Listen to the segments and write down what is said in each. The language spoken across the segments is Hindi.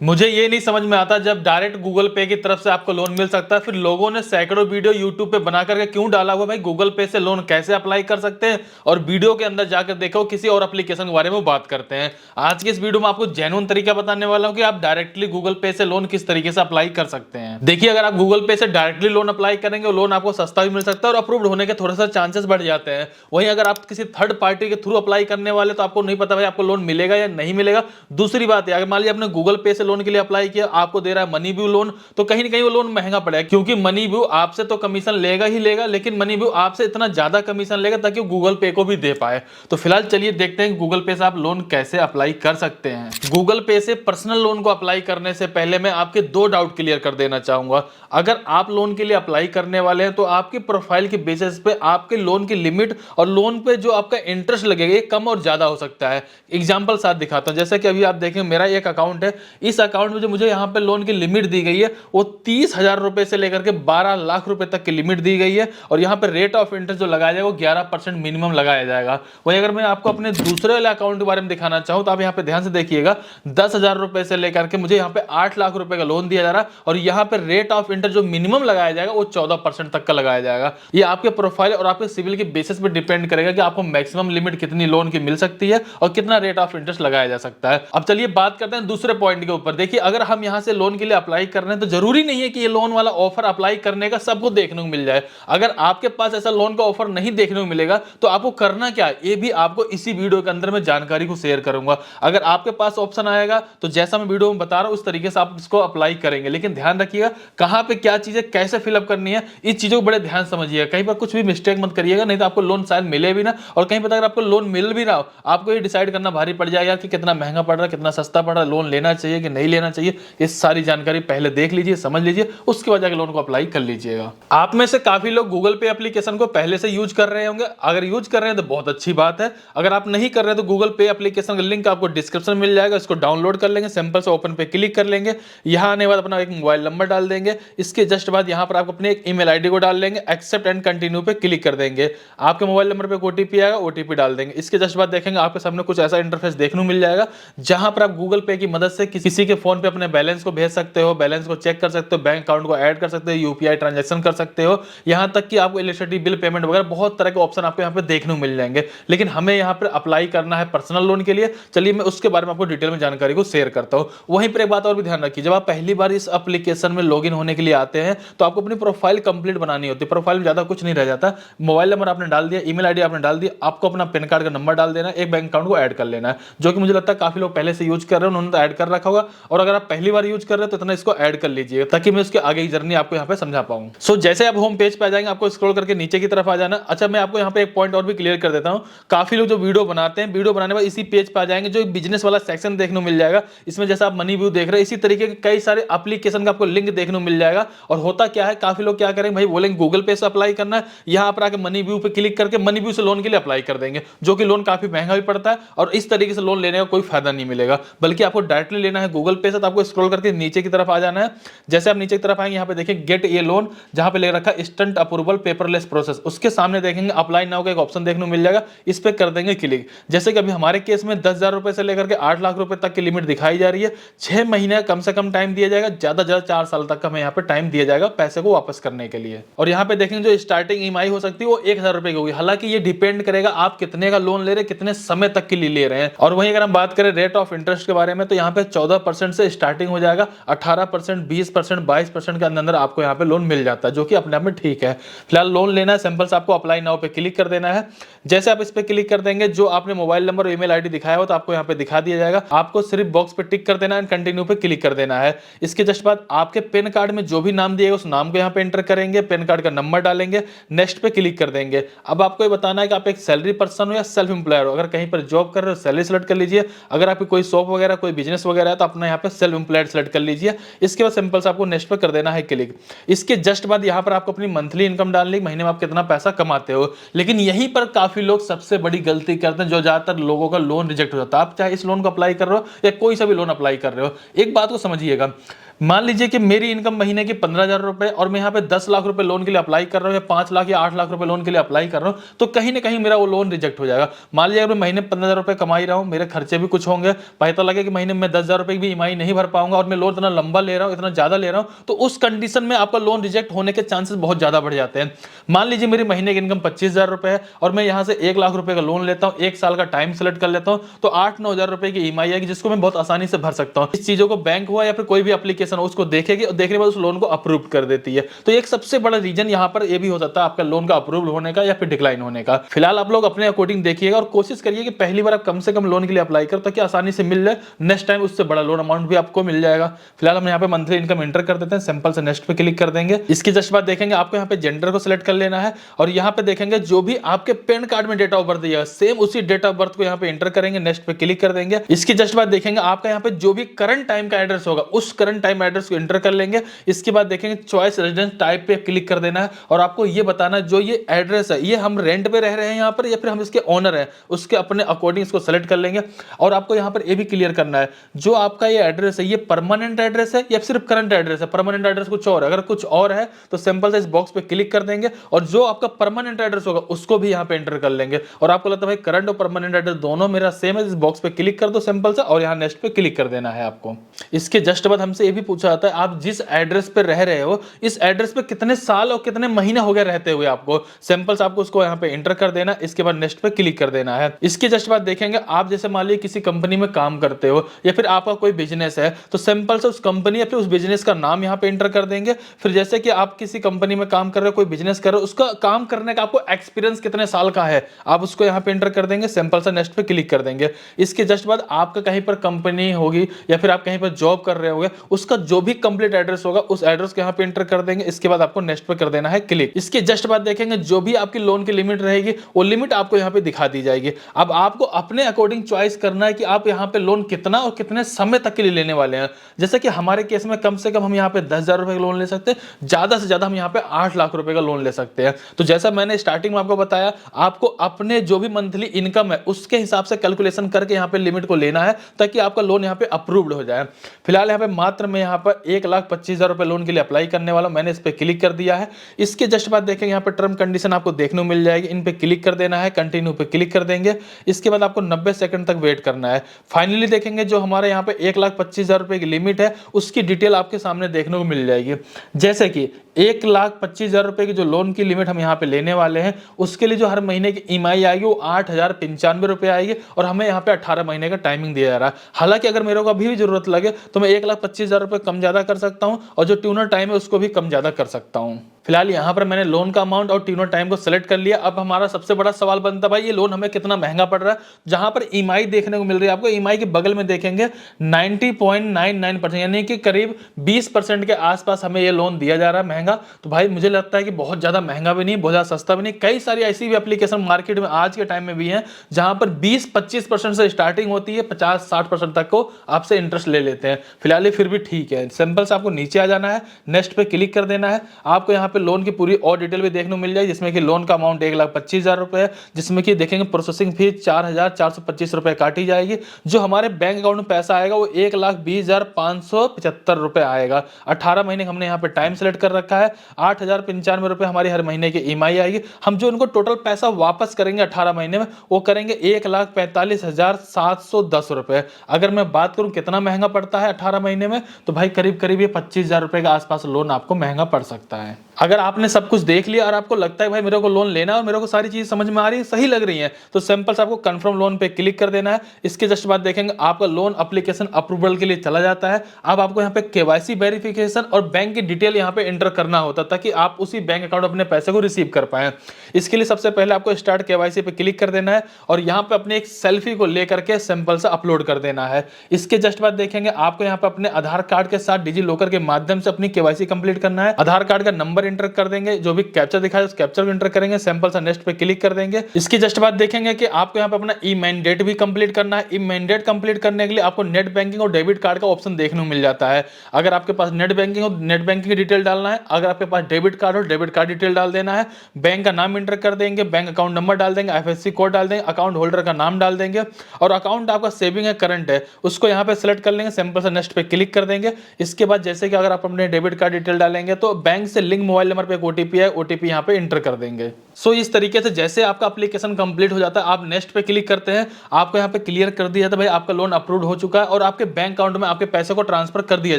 मुझे ये नहीं समझ में आता, जब डायरेक्ट गूगल पे की तरफ से आपको लोन मिल सकता है, फिर लोगों ने सैकड़ों वीडियो यूट्यूब पे बना करके क्यों डाला हुआ भाई गूगल पे से लोन कैसे अप्लाई कर सकते हैं, और वीडियो के अंदर जाकर देखो किसी और एप्लीकेशन के बारे में बात करते हैं। आज की इस वीडियो में आपको जेन्युइन तरीका बताने वाला हूं कि आप डायरेक्टली गूगल पे से लोन किस तरीके से अप्लाई कर सकते हैं। देखिए, अगर आप गूगल पे से डायरेक्टली लोन अप्लाई करेंगे, लोन आपको सस्ता भी मिल सकता है और अप्रूव्ड होने के थोड़ा सा चांसेस बढ़ जाते हैं। वहीं अगर आप किसी थर्ड पार्टी के थ्रू अप्लाई करने वाले, तो आपको नहीं पता भाई आपको लोन मिलेगा या नहीं मिलेगा। दूसरी बात है, अगर मान लीजिए आपने गूगल पे से लोन के लिए अप्लाई किया, आपको दे रहा है मनी व्यू लोन, तो कहीं ना कहीं वो लोन महंगा पड़ेगा, क्योंकि मनी व्यू आपसे तो कमीशन लेगा ही लेगा, लेकिन मनी व्यू आपसे इतना ज्यादा कमीशन लेगा ताकि वो गूगल पे को भी दे पाए। तो फिलहाल चलिए देखते हैं गूगल पे से आप लोन कैसे अप्लाई कर सकते हैं। गूगल पे से पर्सनल लोन को अप्लाई करने से पहले मैं आपके दो डाउट क्लियर कर देना चाहूंगा। अगर आप लोन के लिए अप्लाई करने वाले हैं, तो आपकी प्रोफाइल के बेसिस पे आपके लोन की लिमिट और लोन पे जो आपका इंटरेस्ट लगेगा ये कम और ज्यादा हो सकता है। एग्जांपल साथ दिखाता हूं, जैसे कि अभी आप देखें मेरा एक अकाउंट है, इस अकाउंट में जो मुझे यहाँ पे लोन की लिमिट दी गई है वो 30,000 रुपए से लेकर के 12 लाख रुपए तक की लिमिट दी गई है, और यहाँ पे रेट ऑफ इंटरेस्ट जो लगाया जाएगा वो 11% मिनिमम लगाया जाएगा। वहीं अगर मैं आपको अपने दूसरे वाले अकाउंट के बारे में दिखाना चाहूं, तो आप यहाँ पे ध्यान से देखिएगा, 10,000 रुपए से लेकर के मुझे यहाँ पे 8 लाख रुपए का लोन दिया जा रहा है, और यहाँ पे रेट ऑफ इंटरेस्ट जो मिनिमम लगाया जाएगा वो 14% तक का लगाया जाएगा। ये आपके प्रोफाइल और आपके सिविल के बेसिस पे डिपेंड करेगा कि आपको मैक्सिमम लिमिट कितनी लोन की मिल सकती है और कितना रेट ऑफ इंटरेस्ट लगाया जा सकता है। अब चलिए बात करते हैं दूसरे पॉइंट के ऊपर। देखिए, अगर हम यहाँ से लोन के लिए अप्लाई कर रहे हैं, तो जरूरी नहीं है कि ये लोन वाला ऑफर अप्लाई करने का सबको देखने को मिल जाए। अगर आपके पास ऐसा लोन का ऑफर नहीं देखने को मिलेगा, तो आपको करना क्या है, ये भी आपको इसी वीडियो के अंदर मैं जानकारी को शेयर करूंगा। अगर आपके पास ऑप्शन आएगा, तो जैसा मैं वीडियो में बता रहा हूं उस तरीके से आप इसको अप्लाई करेंगे, लेकिन ध्यान रखिएगा कहां पे क्या चीजें कैसे फिलअप करनी है, इस चीजों को बड़े ध्यान समझिएगा। कहीं पर कुछ भी मिस्टेक मत करिएगा, नहीं तो आपको लोन शायद मिले भी ना, और कहीं पर अगर आपको लोन मिल भी रहा हो, आपको ये डिसाइड करना भारी पड़ जाएगा कि कितना महंगा पड़ रहा है, कितना सस्ता पड़ रहा है, लोन लेना चाहिए कि नहीं लेना चाहिए। ये सारी जानकारी पहले देख लीजिए, समझ लीजिए, उसके बाद जाकर लोन को अप्लाई कर लीजिएगा। आप में से काफी लोग गूगल पे एप्लीकेशन को पहले से यूज कर रहे होंगे। अगर यूज कर रहे हैं तो बहुत अच्छी बात है। अगर आप नहीं कर रहे हैं, तो गूगल पे एप्लीकेशन का लिंक आपको डिस्क्रिप्शन में मिल जाएगा, इसको डाउनलोड कर लेंगे, सिंपल से ओपन पे क्लिक कर लेंगे। यहां आने के बाद अपना एक मोबाइल नंबर डाल देंगे। इसके जस्ट बाद यहां पर आप अपने एक ईमेल आईडी को डाल लेंगे, एक्सेप्ट एंड कंटिन्यू पे क्लिक कर देंगे। आपके मोबाइल नंबर पे ओटीपी आएगा, ओटीपी डाल देंगे। इसके जस्ट बाद देखेंगे आपके सामने कुछ ऐसा इंटरफेस देखने को मिल जाएगा, जहां पर आप गूगल पे की मदद से किसी के फोन पे अपने बैलेंस को भेज सकते हो, बैलेंस को चेक कर सकते हो, बैंक अकाउंट को ऐड कर सकते हो, यूपीआई ट्रांजैक्शन कर सकते हो, यहां तक कि आपको इलेक्ट्रिसिटी बिल पेमेंट वगैरह बहुत तरह के ऑप्शन आपको यहां पे देखने को मिल जाएंगे। लेकिन हमें यहां पर अप्लाई करना है पर्सनल लोन के लिए। चलिए मैं उसके बारे में आपको डिटेल में जानकारी को शेयर करता हूं। वहीं पर एक बात और भी ध्यान रखिए, जब आप पहली बार इस एप्लीकेशन में लॉगिन होने के लिए आते हैं, तो आपको अपनी प्रोफाइल कंप्लीट बनानी होती है। प्रोफाइल में ज्यादा कुछ नहीं रह जाता, मोबाइल नंबर आपने डाल दिया, ईमेल आईडी आपने डाल दिया, आपको अपना पैन कार्ड का नंबर डाल देना, एक बैंक अकाउंट को ऐड कर लेना है, जो कि मुझे लगता है काफी लोग पहले से यूज कर रहे हैं, उन्होंने तो ऐड कर रखा होगा। और अगर आप पहली बार यूज कर रहे हैं, तो इतना इसको ऐड कर लीजिए, ताकि मैं उसके आगे की जर्नी आपको यहाँ पे समझा पाऊं। सो जैसे आप होम पेज पे आ जाएंगे, आपको स्क्रॉल करके नीचे की तरफ आ जाना। अच्छा, मैं आपको यहाँ पे एक पॉइंट और भी क्लियर कर देता हूँ। काफी लोग जो वीडियो बनाते हैं, वीडियो बनाने के बाद इसी पेज पे आ जाएंगे, जो बिजनेस वाला सेक्शन देखने को मिल जाएगा। इसमें जैसा आप मनी व्यू देख रहे हैं, इसी तरीके के कई सारे एप्लीकेशन का आपको लिंक देखने को मिल जाएगा। और होता क्या है, काफी लोग क्या करेंगे भाई, बोलेंगे गूगल पे से अप्लाई करना है, यहाँ पर आके मनी व्यू पे क्लिक करके मनी व्यू से लोन के लिए अप्लाई कर देंगे, जो कि लोन काफी महंगा भी पड़ता है, और इस तरीके से लोन लेने का कोई फायदा नहीं मिलेगा। बल्कि आपको डायरेक्टली लेना है गूगल पे से, तो आपको स्क्रॉल करके नीचे की तरफ आ जाना है। जैसे आप नीचे की तरफ आएंगे, यहाँ पे देखिए गेट ए लोन, जहां पे ले रखा है इंस्टेंट अप्रूवल पेपरलेस प्रोसेस, उसके सामने देखेंगे अप्लाई नाउ का एक ऑप्शन देखने को मिल जाएगा, इस पे कर देंगे क्लिक। जैसे कि अभी हमारे केस में 10,000 रुपए से लेकर के 8 लाख रुपए तक की लिमिट दिखाई जा रही है। 6 महीने कम से कम टाइम दिया जाएगा, ज्यादा ज्यादा 4 साल तक का हमें यहाँ पे टाइम दिया जाएगा पैसे को वापस करने के लिए। और यहाँ पे देखेंगे जो स्टार्टिंग ईएमआई हो सकती है वो 1,000 रुपए की होगी। हालांकि ये डिपेंड करेगा आप कितने का लोन ले रहे हैं, कितने समय तक के लिए ले रहे हैं। और वहीं अगर हम बात करें रेट ऑफ इंटरेस्ट के बारे में, तो यहाँ पे 14% से स्टार्टिंग हो जाएगा, 18%, 20%, 22% के अंदर आपको यहाँ पे लोन मिल जाता है, जो कि अपने आप में ठीक है। फिलहाल लोन लेना है, सिंपल से आपको अप्लाई नाउ पे क्लिक कर देना है। जैसे आप इस पे क्लिक कर देंगे, जो आपने मोबाइल नंबर और ईमेल आईडी दिखाया हो, तो आपको यहाँ पे दिखा दिया जाएगा। आपको सिर्फ बॉक्स पे टिक कर देना है, कंटिन्यू पे क्लिक कर देना है। इसके जस्ट बाद आपके पेन कार्ड में जो भी नाम दिएगा उस नाम को यहाँ पे एंटर करेंगे, पेन कार्ड का नंबर डालेंगे, नेक्स्ट पे क्लिक कर देंगे। अब आपको ये बताना है कि आप एक सैलरी पर्सन हो या सेल्फ एम्प्लॉयर हो। अगर कहीं पर जॉब कर रहे हो, सैलरी सेलेक्ट कर लीजिए। अगर आपकी कोई शॉप वगैरह, कोई बिजनेस वगैरह है, तो अपना यहाँ पे सेल्फ एम्प्लॉयड सेलेक्ट कर लीजिए। इसके बाद सिंपल से आपको नेक्स्ट पे कर देना है क्लिक। इसके जस्ट बाद यहाँ पर आपको अपनी मंथली इनकम डालनी, महीने में आप कितना पैसा कमाते हो। लेकिन यहीं पर काफी लोग सबसे बड़ी गलती करते हैं, जो ज्यादातर लोगों का लोन रिजेक्ट हो जाता है। आप चाहे इस लोन को अप्लाई कर रहे हो या कोई सा भी लोन अप्लाई कर रहे हो, एक बात को समझिएगा, मान लीजिए कि मेरी इनकम महीने की 15,000 रुपए और मैं यहाँ पे 10 लाख रुपए लोन के लिए अप्लाई कर रहा हूँ या 5 लाख या 8 लाख रुपए लोन के लिए अप्लाई कर रहा हूँ, तो कहीं ना कहीं मेरा वो लोन रिजेक्ट हो जाएगा। मान लीजिए अगर मैं महीने 15,000 रुपए कमा ही रहा हूँ, मेरे खर्चे भी कुछ होंगे, पता लगे कि महीने में 10,000 रुपए की भी ईएमआई नहीं भर पाऊंगा और मैं लोन इतना लंबा ले रहा हूँ, इतना ज्यादा ले रहा हूँ, तो उस कंडीशन में आपका लोन रिजेक्ट होने के चांसेस बहुत ज्यादा बढ़ जाते हैं। मान लीजिए मेरी महीने की इनकम 25,000 रुपए है और मैं यहाँ से 1 लाख रुपए का लोन लेता हूँ, 1 साल का टाइम सेलेक्ट कर लेता हूँ, तो 8-9 हजार रुपए की ईएमआई आएगी जिसको मैं बहुत आसानी से भर सकता हूँ। इस चीजों को बैंक हुआ या फिर कोई भी एप्लीकेशन हो उसको देखेगी और देखने के बाद उस लोन को अप्रूव कर देती है। तो एक सबसे बड़ा रीजन यहाँ पर ये भी हो सकता है आपका लोन का अप्रूव होने का या फिर डिक्लाइन होने का। फिलहाल आप लोग अपने अकॉर्डिंग देखिएगा और कोशिश करिए कि पहली बार आप कम से कम लोन के लिए अप्लाई करो ताकि आसानी से मिल जाए, नेक्स्ट टाइम उससे बड़ा लोन अमाउंट भी आपको मिल जाएगा। फिलहाल हम यहाँ पे मंथली इनकम एंटर कर देते हैं, सिंपल से नेक्स्ट पे क्लिक कर देंगे। इसकी जस्ट बाद देखेंगे आपको यहाँ पे जेंडर को सिलेक्ट कर लेना है और यहाँ पे देखेंगे जो भी आपके पैन कार्ड में डेट ऑफ बर्थ दिया है सेम उसी डेट ऑफ बर्थ को यहाँ पे एंटर करेंगे, नेक्स्ट पे क्लिक कर देंगे। इसकी जस्ट बाद देखेंगे आपका यहाँ पे जो भी करंट टाइम का एड्रेस होगा उस करंट टाइम एड्रेस को एंटर कर लेंगे। इसके बाद देखेंगे चॉइस रेजिडेंस टाइप पे क्लिक कर देना है और आपको ये बताना है जो ये एड्रेस है ये हम रेंट पे रह रहे हैं यहाँ पर या फिर हम इसके ओनर हैं, उसके अपने अकॉर्डिंग इसको सेलेक्ट कर लेंगे। और आपको यहाँ पर ये भी क्लियर करना है जो आपका ये एड्रेस है ये परमानेंट एड्रेस है या सिर्फ करंट एड्रेस है। परमानेंट एड्रेस कुछ और है, अगर कुछ और है तो सिंपल से इस बॉक्स पे क्लिक कर देंगे और जो आपका परमानेंट एड्रेस होगा उसको भी यहाँ पे एंटर कर लेंगे। और आपको लगता है भाई करंट और परमानेंट एड्रेस दोनों मेरा सेम है, इस बॉक्स पे क्लिक कर दो सिंपल से और यहाँ नेक्स्ट पे क्लिक कर देना है आपको। इसके जस्ट बाद हमसे ये भी पूछा जाता है आप जिस एड्रेस पे रह रहे हो इस एड्रेस पे कितने साल और कितने महीने हो गए रहते हुए, आपको सिंपल से आपको उसको यहाँ पे एंटर कर देना। इसके बाद नेक्स्ट पे क्लिक कर देना है। इसके जस्ट बाद देखेंगे आप जैसे मान लीजिए किसी कंपनी में काम करते हो या फिर आपका कोई बिजनेस है तो सिंपल से उस कंपनी या फिर उस बिजनेस का नाम यहाँ पे एंटर कर देंगे। फिर जैसे कि आप किसी कंपनी में काम कर रहे हो, कोई बिजनेस कर रहे हो, उसका काम करने का आपको एक्सपीरियंस कितने साल का है आप उसको यहाँ पे एंटर कर देंगे, सिंपल से नेक्स्ट पे क्लिक कर देंगे। इसके जस्ट बाद आपका कहीं पर कंपनी होगी या फिर आप कहीं पर जॉब कर रहे होगे उसका जो भी कंप्लीट एड्रेस होगा उस एड्रेस को यहाँ पे एंटर कर देंगे। इसके बाद आपको नेक्स्ट पे कर देना है क्लिक। इसके जस्ट बाद देखेंगे जो भी आपकी लोन की लिमिट रहेगी वो लिमिट आपको यहाँ पे दिखा दी जाएगी। अब आपको अपने अकॉर्डिंग चॉइस करना है कि आप यहाँ पे लोन कितना और कितने समय तक के लिए लेने वाले हैं। जैसे कि हमारे केस में कम से कम हम यहाँ पे 10,000 रुपए का लोन ले सकते हैं, ज्यादा से ज्यादा हम यहाँ पे 8 लाख रुपए का लोन ले सकते हैं। तो जैसा मैंने स्टार्टिंग में आपको बताया आपको अपने जो भी मंथली इनकम है उसके हिसाब से कैलकुलेशन करके यहाँ पे लिमिट को लेना है ताकि आपका लोन यहाँ पे अप्रूव्ड हो जाए। फिलहाल यहाँ पे मात्र मैं यहाँ पर 1,25,000 रुपए लोन के लिए अप्लाई करने वाला हूं, मैंने इस पे क्लिक कर दिया है। इसके जस्ट बाद देखेंगे यहाँ पे टर्म कंडीशन आपको देखने को मिल जाएगी, इन पे क्लिक कर देना है, कंटिन्यू पे क्लिक कर देंगे। इसके बाद आपको 90 सेकंड तक वेट करना है। फाइनली देखेंगे जो हमारे यहाँ पे 1,25,000 रुपए की लिमिट है उसकी डिटेल आपके सामने देखने को मिल जाएगी। जैसे कि 1,25,000 रुपए की जो लोन की लिमिट हम यहाँ पे लेने वाले हैं उसके लिए जो हर महीने की ईएमआई आएगी वो 8,095 रुपए आएगी और हमें यहाँ पे 18 महीने का टाइमिंग दिया जा रहा है। हालांकि अगर मेरे को अभी भी जरूरत लगे तो मैं 1,25,000 रुपए कम ज्यादा कर सकता हूँ और जो ट्यूनर टाइम है उसको भी कम ज्यादा कर सकता हूँ। फिलहाल यहाँ पर मैंने लोन का अमाउंट और ट्यूनर टाइम को सेलेक्ट कर लिया। अब हमारा सबसे बड़ा सवाल बनता है भाई ये लोन हमें कितना महंगा पड़ रहा है। जहां पर ईएमआई देखने को मिल रही है आपको, ईएमआई के बगल में देखेंगे 90.99% यानी कि करीब 20% के आसपास हमें ये लोन दिया जा रहा है महंगा। तो भाई मुझे लगता है कि बहुत ज्यादा महंगा भी नहीं, बहुत ज्यादा सस्ता भी नहीं। कई सारी ऐसी भी एप्लीकेशन मार्केट में आज के टाइम में भी हैं जहां पर 20-25% से स्टार्टिंग होती है, 50-60% तक को आपसे इंटरेस्ट ले लेते हैं। फिलहाल ये फिर भी ठीक है। सिंपल से आपको नीचे आ जाना है, नेक्स्ट पे क्लिक कर देना है। आपको यहाँ पे लोन की पूरी और डिटेल भी देखने को मिल जाएगी जिसमें कि लोन का अमाउंट 1,25,000 रुपए है, जिसमें कि देखेंगे प्रोसेसिंग फीस 4,425 रुपए काटी जाएगी। जो हमारे बैंक अकाउंट में पैसा आएगा वो 1,20,575 रुपए आएगा। 18 महीने हमने यहाँ पे टाइम सेलेक्ट कर रखा है। 8,095 रुपए हमारी हर महीने की ईएमआई आएगी। हम जो इनको टोटल पैसा वापस करेंगे 18 महीने में वो करेंगे 1,45,710 रुपए। अगर मैं बात करूं कितना महंगा पड़ता है 18 महीने में तो भाई करीब करीब ये 25,000 रुपए के आसपास लोन आपको महंगा पड़ सकता है। अगर आपने सब कुछ देख लिया और आपको लगता है भाई मेरे को लोन लेना है और मेरे को सारी चीज समझ में आ रही है, सही लग रही है, तो सिंपल से आपको कंफर्म लोन पे क्लिक कर देना है। इसके जस्ट बाद देखेंगे आपका लोन एप्लीकेशन अप्रूवल के लिए चला जाता है। अब आपको यहाँ पे केवाईसी वेरिफिकेशन और बैंक की डिटेल यहाँ पे एंटर करना होता है ताकि आप उसी बैंक अकाउंट अपने पैसे को रिसीव कर पाए। इसके लिए सबसे पहले आपको स्टार्ट केवाईसी पे क्लिक कर देना है और यहाँ पे अपने एक सेल्फी को लेकर के सिंपल से अपलोड कर देना है। इसके जस्ट बाद देखेंगे आपको यहाँ पे अपने आधार कार्ड के साथ डिजी लॉकर के माध्यम से अपनी केवाईसी कंप्लीट करना है। आधार कार्ड का नंबर इंटर कर देंगे, जो भी कैप्चर दिखाया उस कैप्चर को इंटर करेंगे, सिंपल सा नेक्स्ट पे क्लिक कर देंगे। इसके जस्ट बाद देखेंगे कि आपको यहाँ पे अपना ई मैंडेट भी कंप्लीट करना है। ई मैंडेट कंप्लीट करने के लिए आपको नेट बैंकिंग और डेबिट कार्ड का ऑप्शन देखने को मिल जाता है। अगर आपके पास नेट बैंकिंग हो, नेट बैंकिंग की डिटेल डालना है। अगर आपके पास डेबिट कार्ड हो, डेबिट कार्ड डिटेल डाल देना है। बैंक का नाम इंटर कर देंगे, बैंक अकाउंट नंबर डाल देंगे, IFSC कोड डाल देंगे, अकाउंट होल्डर का नाम डाल देंगे और अकाउंट आपका सेविंग है, करंट है, उसको यहाँ पे सेलेक्ट कर लेंगे, सिंपल सा नेक्स्ट पे क्लिक कर देंगे। इसके बाद जैसे कि अगर आप अपने डेबिट कार्ड डिटेल डालेंगे तो बैंक से लिंक मोबाइल नंबर पे एक OTP है, OTP यहाँ पे इंटर कर देंगे। सो इस तरीके से जैसे आपका एप्लीकेशन कंप्लीट हो जाता है, आप नेक्स्ट पे क्लिक करते हैं, आपको यहाँ पे क्लियर कर दिया जाता है भाई आपका लोन अप्रूव्ड हो चुका है और आपके बैंक अकाउंट में आपके पैसे को ट्रांसफर कर दिया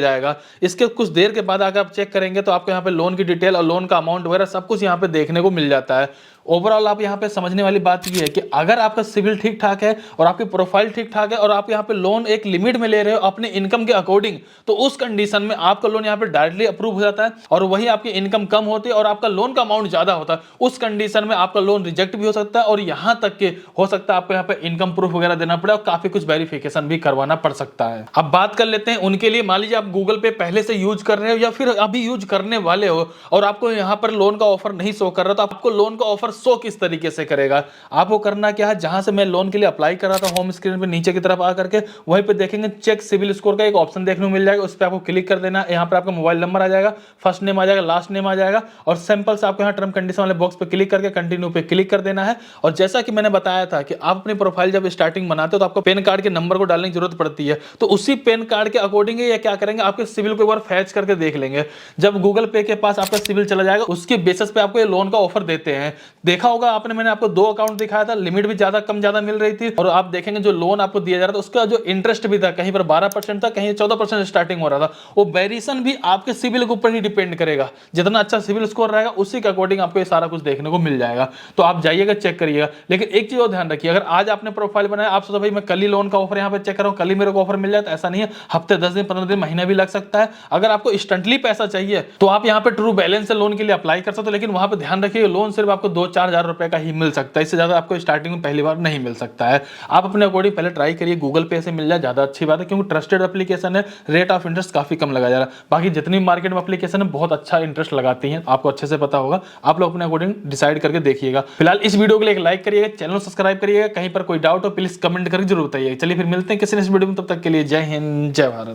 जाएगा। इसके कुछ देर के बाद अगर आप चेक करेंगे तो आपको यहाँ पे लोन की डिटेल और लोन का अमाउंट वगैरह सब कुछ यहाँ पे देखने को मिल जाता है। ओवरऑल आप यहाँ पे समझने वाली बात ये है कि अगर आपका सिविल ठीक ठाक है और आपकी प्रोफाइल ठीक ठाक है और आप यहाँ पे लोन एक लिमिट में ले रहे हो अपने इनकम के अकॉर्डिंग, तो उस कंडीशन में आपका लोन यहाँ पे डायरेक्टली अप्रूव हो जाता है। और वही आपकी इनकम कम होती है और आपका लोन का अमाउंट ज्यादा होता है, उस कंडीशन में आपका लोन रिजेक्ट भी हो सकता है और यहाँ तक के हो सकता है आपको यहाँ पे इनकम प्रूफ वगैरह देना पड़े और काफी कुछ वेरिफिकेशन भी करवाना पड़ सकता है। अब बात कर लेते हैं उनके लिए, मान लीजिए आप गूगल पे पहले से यूज कर रहे हो या फिर अभी यूज करने वाले हो और आपको यहाँ पर लोन का ऑफर नहीं शो कर रहा, तो आपको लोन का ऑफर शो किस तरीके से करेगा। आपको करना क्या है, जहां से मैं लोन के लिए अप्लाई कर रहा था होम स्क्रीन पे नीचे की तरफ आकर के वहीं पे देखेंगे चेक सिविल स्कोर का एक ऑप्शन देखने को मिल जाएगा, उस पर आपको क्लिक कर देना है। यहाँ पर आपका मोबाइल नंबर आ जाएगा, फर्स्ट नेम आ जाएगा, लास्ट नेम आ जाएगा और सिंपल से आपको यहाँ टर्म कंडीशन वाले बॉक्स पे क्लिक करके कंटिन्यू पे क्लिक कर देना है। और जैसा कि मैंने बताया था कि आप अपनी प्रोफाइल जब स्टार्टिंग बनाते हो तो आपको पैन कार्ड के नंबर को डालने की जरूरत पड़ती है, तो उसी पैन कार्ड के अकॉर्डिंग ये क्या करेंगे, आपके सिविल को एक बार फैच करके देख लेंगे। जब गूगल पे के पास आपका सिविल चला जाएगा उसके बेसिस पे आपको ये लोन का ऑफर देते हैं। देखा होगा आपने, मैंने आपको 2 अकाउंट दिखाया था, लिमिट भी ज्यादा कम ज्यादा मिल रही थी और आप देखेंगे जो लोन आपको दिया जा रहा था उसका जो इंटरेस्ट भी था, कहीं पर 12% था, कहीं 14% स्टार्टिंग हो रहा था। वो वेरिएशन भी आपके सिविल के ऊपर ही डिपेंड करेगा, जितना अच्छा सिविल स्कोर रहेगा उसी के अकॉर्डिंग आपको ये सारा कुछ देखने को मिल जाएगा। तो आप जाइएगा, चेक करिएगा। लेकिन एक चीज और ध्यान रखिए, अगर आज आपने प्रोफाइल बनाया, आप सोचो भाई मैं कल ही लोन का ऑफर यहाँ पे चेक कर रहा हूँ, कल ही मेरे को ऑफर मिल जाए, तो ऐसा नहीं है। हफ्ते 10 दिन 15 दिन महीना भी लग सकता है। अगर आपको इंस्टेंटली पैसा चाहिए तो आप यहाँ पे ट्रू बैलेंस से लोन के लिए अप्लाई कर सकते हो, लेकिन वहां पे ध्यान रखिए लोन सिर्फ आपको 2-4 हजार रुपए का ही मिल सकता है, इससे ज्यादा आपको स्टार्टिंग में पहली बार नहीं मिल सकता है। आप अपने अकॉर्डिंग पहले ट्राई करिए, गूगल पे से मिल जाए ज्यादा अच्छी बात है, क्योंकि ट्रस्टेड एप्लीकेशन है, रेट ऑफ इंटरेस्ट काफी कम लगाया जा रहा है। बाकी जितनी मार्केट में एप्लीकेशन है बहुत अच्छा इंटरेस्ट लगाती हैं, आपको अच्छे से पता होगा। आप लोग अपने अकॉर्डिंग डिसाइड करके देखिएगा। फिलहाल इस वीडियो के लिए एक लाइक करिएगा, चैनल सब्सक्राइब करिएगा, कहीं पर कोई डाउट हो प्लीज कमेंट करके जरूर बताइए। चलिए फिर मिलते हैं किसी नेक्स्ट वीडियो में, तब तक के लिए जय हिंद जय भारत।